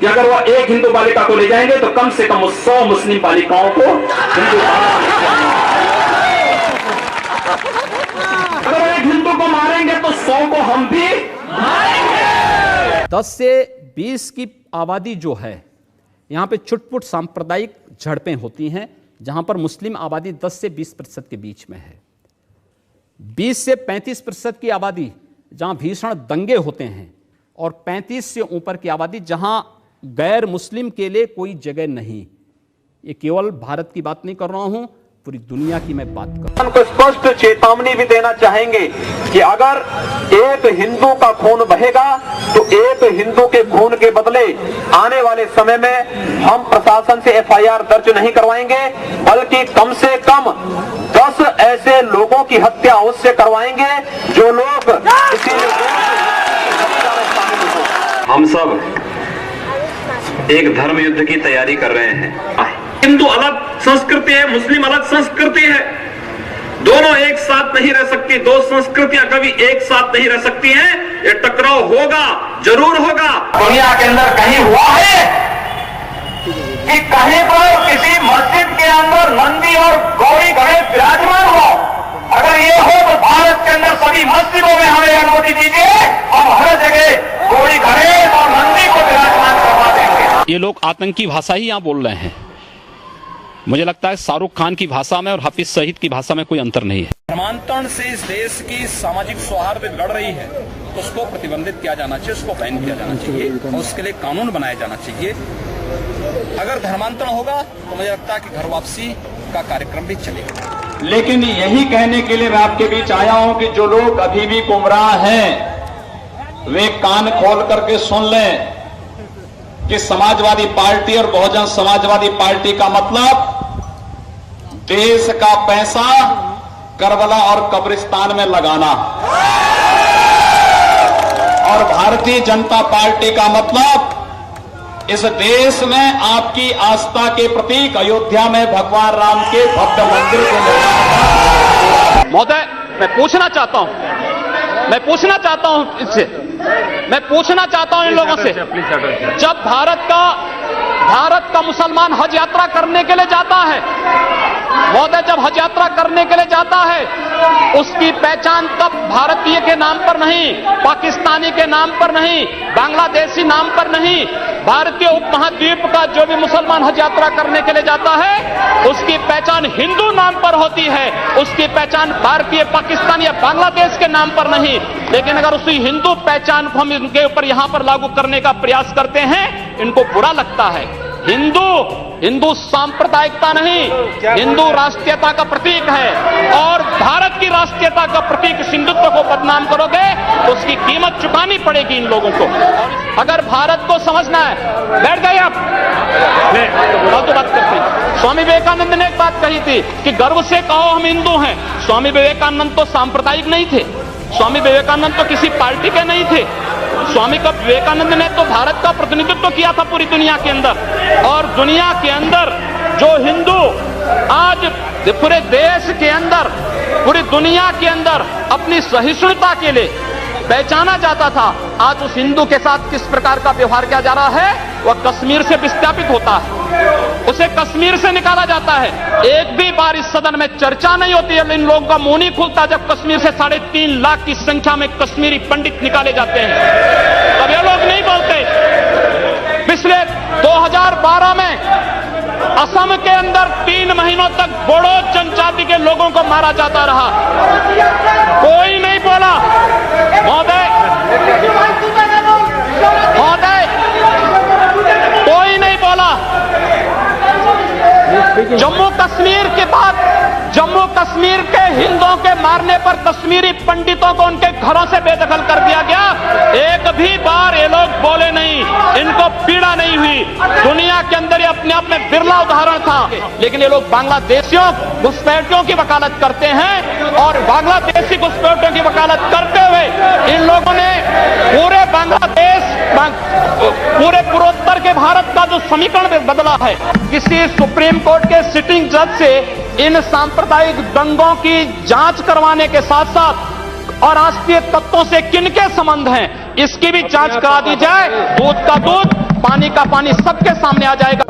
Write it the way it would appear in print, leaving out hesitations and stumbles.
कि अगर वो एक हिंदू बालिका को ले जाएंगे तो कम से कम 100 मुस्लिम बालिकाओं को हिंदू अगर एक हिंदू को मारेंगे तो 100 को हम भी मारेंगे। 10 से 20 की आबादी जो है, यहाँ पे छुटपुट सांप्रदायिक झड़पें होती हैं, जहाँ पर मुस्लिम आबादी 10 से 20% के बीच में है। 20 से 35% की आबादी जहाँ भीषण दंगे होते हैं, और 35 से ऊपर की आबादी जहाँ गैर मुस्लिम के लिए कोई जगह नहीं। ये केवल भारत की बात नहीं कर रहा हूँ, पूरी दुनिया की मैं बात कर रहा हूँ। उनको स्पष्ट चेतावनी भी देना चाहेंगे कि अगर एक हिंदू का खून बहेगा तो एक हिंदू के खून के बदले आने वाले समय में हम प्रशासन से एफआईआर दर्ज नहीं करवाएंगे, बल्कि कम से कम 10 ऐसे लोगों की हत्या उससे करवाएंगे जो लोग किसी हम सब एक धर्म युद्ध की तैयारी कर रहे हैं। हिंदू अलग संस्कृति है, मुस्लिम अलग संस्कृति है, दोनों एक साथ नहीं रह सकती। दो संस्कृतियां कभी एक साथ नहीं रह सकती हैं। ये टकराव होगा, जरूर होगा। दुनिया के अंदर कहीं हुआ है कि कहीं पर किसी मस्जिद के अंदर नंदी और गौरी गणेश विराजमान हो? अगर ये हो तो भारत के अंदर सभी मस्जिदों में हमें अनुमति दीजिए, हम हर जगह गौरी गणेश और नंदी को विराजमान करवा देंगे। ये लोग आतंकी भाषा ही यहाँ बोल रहे हैं। मुझे लगता है शाहरुख खान की भाषा में और हाफिज सईद की भाषा में कोई अंतर नहीं है। धर्मांतरण से इस देश की सामाजिक सौहार्द लड़ रही है तो उसको प्रतिबंधित किया जाना चाहिए, उसको बैन किया जाना चाहिए और उसके लिए कानून बनाया जाना चाहिए। अगर धर्मांतरण होगा तो मुझे लगता है कि घर वापसी का कार्यक्रम भी चलेगा। लेकिन यही कहने के लिए मैं आपके बीच आया हूं कि जो लोग अभी भी गुमराह हैं वे कान खोल करके सुन लें कि समाजवादी पार्टी और बहुजन समाजवादी पार्टी का मतलब देश का पैसा करबला और कब्रिस्तान में लगाना, और भारतीय जनता पार्टी का मतलब इस देश में आपकी आस्था के प्रतीक अयोध्या में भगवान राम के भव्य मंदिर को निर्माण। महोदय, मैं पूछना चाहता हूं इससे, मैं पूछना चाहता हूं इन लोगों से, जब भारत का मुसलमान हज यात्रा करने के लिए जाता है, महोदय, जब हज यात्रा करने के लिए जाता है, उसकी पहचान तब भारतीय के नाम पर नहीं, पाकिस्तानी के नाम पर नहीं, बांग्लादेशी नाम पर नहीं, भारतीय उपमहाद्वीप का जो भी मुसलमान हज यात्रा करने के लिए जाता है उसकी पहचान हिंदू नाम पर होती है, उसकी पहचान भारतीय, पाकिस्तान या बांग्लादेश के नाम पर नहीं। लेकिन अगर उसी हिंदू पहचान को हम इनके ऊपर यहां पर लागू करने का प्रयास करते हैं, इनको बुरा लगता है। हिंदू सांप्रदायिकता नहीं, हिंदू राष्ट्रीयता का प्रतीक है, और भारत की राष्ट्रीयता का प्रतीक हिंदुत्व को बदनाम करोगे तो उसकी कीमत चुकानी पड़ेगी इन लोगों को। अगर भारत को समझना है, बैठ गए आप, फालतू बात करते हैं। स्वामी विवेकानंद ने एक बात कही थी कि गर्व से कहो हम हिंदू हैं। स्वामी विवेकानंद तो सांप्रदायिक नहीं थे, स्वामी विवेकानंद तो किसी पार्टी के नहीं थे। स्वामी विवेकानंद ने तो भारत का प्रतिनिधित्व किया था पूरी दुनिया के अंदर, और दुनिया के अंदर जो हिंदू आज पूरे देश के अंदर, पूरी दुनिया के अंदर अपनी सहिष्णुता के लिए पहचाना जाता था, आज उस हिंदू के साथ किस प्रकार का व्यवहार किया जा रहा है, वह कश्मीर से विस्थापित होता है, उसे कश्मीर से निकाला जाता है। एक भी बार इस सदन में चर्चा नहीं होती है, इन लोगों का मुंह नहीं खुलता जब कश्मीर से 3.5 लाख की संख्या में कश्मीरी पंडित निकाले जाते हैं, तब ये लोग नहीं बोलते। पिछले 2012 में असम के अंदर 3 महीनों तक बोडो जनजाति के लोगों को मारा जाता रहा, कोई नहीं बोला। महोदय, कोई नहीं बोला। जम्मू कश्मीर के बाद जम्मू कश्मीर के हिंदुओं के मारने पर कश्मीरी पंडितों को उनके घरों से बेदखल कर दिया गया, एक भी बार ये लोग बोले नहीं, इनको पीड़ा नहीं हुई। दुनिया के अंदर ये अपने आप में बिरला उदाहरण था, लेकिन ये लोग बांग्लादेशियों घुसपैठियों की वकालत करते हैं, और बांग्लादेशी घुसपैठियों की वकालत करते हुए इन लोगों ने पूरे बांग्लादेश, पूरे पूर्वोत्तर के भारत का जो समीकरण बदला है। किसी सुप्रीम कोर्ट के सिटिंग जज से इन सांप्रदायिक दंगों की जांच करवाने के साथ साथ और राष्ट्रीय तत्वों से किनके संबंध हैं, इसकी भी जांच करा दी जाए। दूध का दूध, पानी का पानी सबके सामने आ जाएगा।